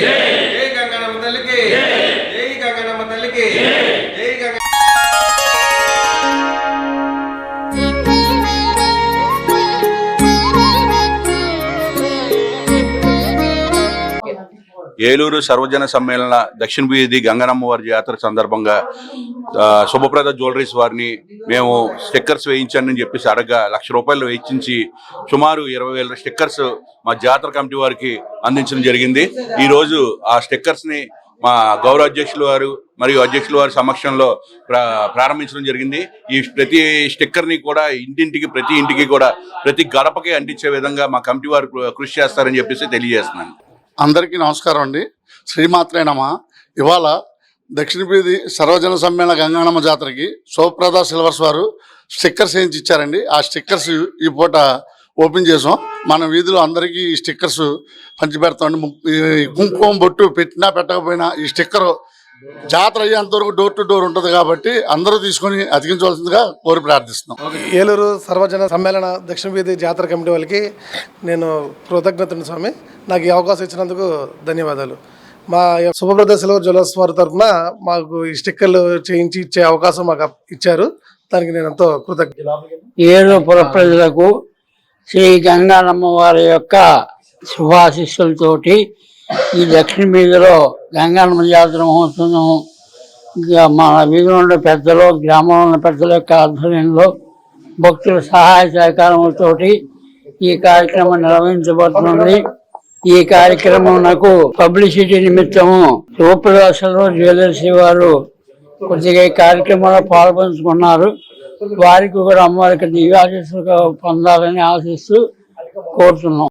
జై గంగనమ్మ తల్లికి జై గంగనమ్మ తల్లికి జై గంగ ఏలూరు సర్వజన సమ్మేళన దక్షిణ వీధి గంగనమ్మ వారి జాతర సందర్భంగా శుభప్రద జ్యువెలరీస్ వారిని మేము స్టిక్కర్స్ వేయించండి చెప్పేసి అడగ ₹1,00,000 వేయించి సుమారు 20,000 స్టిక్కర్స్ మా జాతర కమిటీ వారికి అందించడం జరిగింది. ఈరోజు ఆ స్టిక్కర్స్ని మా గౌరవ అధ్యక్షుల వారు మరియు అధ్యక్షుల వారి సమక్షంలో ప్రారంభించడం జరిగింది. ఈ ప్రతి స్టిక్కర్ని కూడా ఇంటింటికి ప్రతి ఇంటికి కూడా ప్రతి గడపకి అంటించే విధంగా మా కమిటీ వారు కృషి చేస్తారని చెప్పేసి తెలియజేస్తున్నాను. అందరికీ నమస్కారం అండి. శ్రీమాత్రే నమః. ఇవాళ దక్షిణ వీధి సర్వజన సమ్మేళన గంగనమ్మ జాతరకి శుభప్రద సిల్వర్స్ వారు స్టిక్కర్స్ వేయించి ఇచ్చారండి. ఆ స్టిక్కర్స్ ఈ పూట ఓపెన్ చేసాం. మన వీధిలో అందరికీ ఈ స్టిక్కర్స్ పంచిపెడతామండి. కుంకుమ బొట్టు పెట్టినా పెట్టకపోయినా ఈ స్టిక్కర్ జాతర అయ్యేంతవరకు డోర్ టు డోర్ ఉంటుంది కాబట్టి అందరూ తీసుకొని అతికించవలసిందిగా కోరి ప్రార్థిస్తున్నాం. ఏలూరు సర్వజన సమ్మేళన దక్షిణ వీధి జాతర కమిటీ వాళ్ళకి నేను కృతజ్ఞతను స్వామి. నాకు ఈ అవకాశం ఇచ్చినందుకు ధన్యవాదాలు. మా శుభప్రద సిల్వర్ జ్యువెలర్స్ వారి తరఫున మాకు ఈ స్టిక్కర్లు చేయించి ఇచ్చే అవకాశం మాకు ఇచ్చారు. దానికి నేను ఎంతో కృతజ్ఞత. ఏలూరు పుర ప్రజలకు శ్రీ గంగానమ్మ వారి యొక్క శుభాశిస్సులతోటి ఈ దక్షిణ వీధిలో గంగనమ్మ జాతర మహోత్సవం మన వీధిలో ఉండే పెద్దలు, గ్రామంలో ఉన్న పెద్దల యొక్క ఆధ్వర్యంలో భక్తుల సహాయ సహకారములతోటి ఈ కార్యక్రమం నిర్వహించబడుతుంది. ఈ కార్యక్రమం నాకు పబ్లిసిటీ నిమిత్తము శుభప్రద జ్యువెలర్స్ వారు కొద్దిగా ఈ కార్యక్రమంలో పాల్పంచుకున్నారు. వారికి కూడా అమ్మవారికి దివ్యాశీస్సులు పొందాలని ఆశిస్తూ కోరుతున్నాం.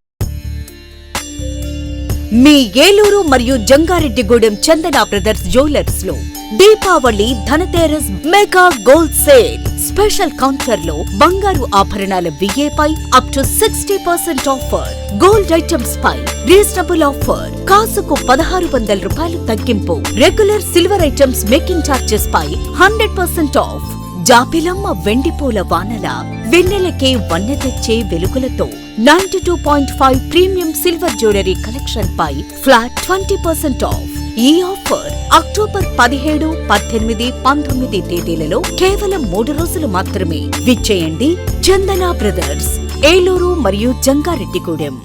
మీ ఏలూరు మరియు జంగారెడ్డిగూడెం చందన బ్రదర్స్ జ్యువెలర్స్ లో Deepavali Dhanteras mega gold sale special counter లో బంగారు ఆభరణాల విఏపై up to 60% offer, gold items పై రీజనబుల్ ఆఫర్, కాసుకు ₹1,600 తగ్గింపు, regular silver items making charges పై 100% ఆఫ్, జాబిలమ్మ వెండిపూల వానల వెన్నెలకే వన్నె తెచ్చే వెలుగులతో 92.5 ప్రీమియం సిల్వర్ జ్యువెలరీ కలెక్షన్ పై ఫ్లాట్ 20% ఆఫ్. ఈ ఆఫర్ అక్టోబర్ 17, 18, 19 తేదీలలో కేవలం 3 రోజులు మాత్రమే. విచ్చేయండి చందన బ్రదర్స్, ఏలూరు మరియు జంగారెడ్డిగూడెం.